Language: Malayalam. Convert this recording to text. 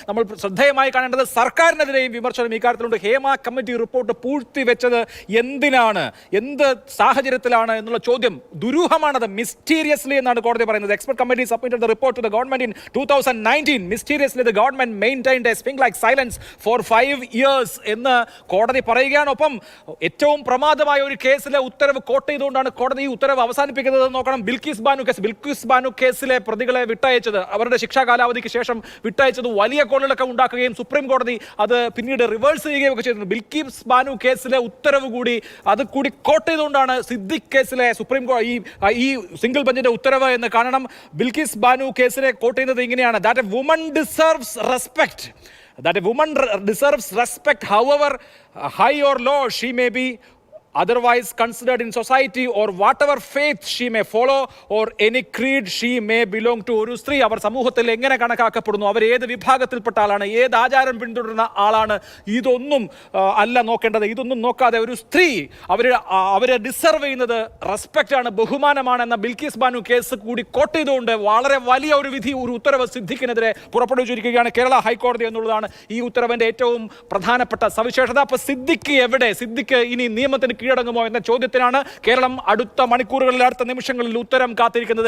നമ്മൾ ശ്രദ്ധേയമായി കാണേണ്ടത് സർക്കാരിനെതിരെയും വിമർശനം ഈ കാര്യത്തിലുണ്ട്. ഹേമ കമ്മിറ്റി റിപ്പോർട്ട് പൂഴ്ത്തിവെച്ചത് എന്തിനാണ്, എന്ത് സാഹചര്യത്തിലാണ് എന്നുള്ള ചോദ്യം ദുരൂഹമാണത്. മിസ്റ്റീരിയസ്ലി എന്നാണ് കോടതി പറയുന്നത്. Expert committee submitted the report to the government in 2019. Mysteriously the government maintained a sphinx like silence for 5 years എന്ന് കോടതി പറയുകയാണ്. ഒപ്പം ഏറ്റവും പ്രമാദമായ ഒരു കേസിലെ ഉത്തരവ് കോട്ട് ചെയ്തുകൊണ്ടാണ് കോടതി ഈ ഉത്തരവ് അവസാനിപ്പിക്കുന്നത്. നോക്കണം, ബിൽക്കിസ് ബാനു കേസിലെ പ്രതികളെ വിട്ടയച്ചത്, അവരുടെ ശിക്ഷാ കാലാവധിക്ക് ശേഷം വിട്ടയച്ചത് വലിയ കോളിളക്കം ഉണ്ടാക്കുകയും സുപ്രീം കോടതി അത് പിന്നീട് റിവേഴ്സ് ചെയ്യുകയും ഒക്കെ ചെയ്തിട്ടുണ്ട്. ബിൽക്കിസ് ബാനു കേസിലെ ഉത്തരവ് കൂടി കോട്ട് ചെയ്തുകൊണ്ടാണ് സിദ്ദിഖ് കേസിലെ സുപ്രീം കോടതി ഈ സിംഗിൾ ബെഞ്ചിന്റെ ഉത്തരവ് എന്ന് കാണണം. ബിൽക്കിസ് ബാനു കേസിലെ കോട്ട് ചെയ്യുന്നത് ഇങ്ങനെയാണ്: that a woman deserves respect. That a woman deserves respect, however high or low she may be otherwise considered in society, or whatever faith she may follow, or any creed she may belong to. ഒരു സ്ത്രീ അവർ സമൂഹത്തിൽ എങ്ങനെ കണക്കാക്കപ്പെടുന്നു, അവർ ഏത് വിഭാഗത്തിൽപ്പെട്ട ആളാണ്, ഏത് ആചാരം പിന്തുടരുന്ന ആളാണ്, ഇതൊന്നും അല്ല നോക്കേണ്ടത്. ഇതൊന്നും നോക്കാതെ ഒരു സ്ത്രീ അവരെ ഡിസർവ് ചെയ്യുന്നത് റെസ്പെക്റ്റ് ആണ്, ബഹുമാനമാണ് എന്ന ബിൽക്കിസ് ബാനു കേസ് കൂടി കോട്ട് ചെയ്തുകൊണ്ട് വളരെ വലിയ ഒരു വിധി, ഒരു ഉത്തരവ് സിദ്ദിഖിനെതിരെ പുറപ്പെടുവിച്ചിരിക്കുകയാണ് കേരള ഹൈക്കോടതി എന്നുള്ളതാണ് ഈ ഉത്തരവിന്റെ ഏറ്റവും പ്രധാനപ്പെട്ട സവിശേഷത. അപ്പൊ സിദ്ദിഖ് എവിടെ? സിദ്ദിഖ് ഇനി നിയമത്തിന് കീഴടങ്ങുമോ എന്ന ചോദ്യത്തിനാണ് കേരളം അടുത്ത മണിക്കൂറുകളിൽ, അടുത്ത നിമിഷങ്ങളിൽ ഉത്തരം കാത്തിരിക്കുന്നത്.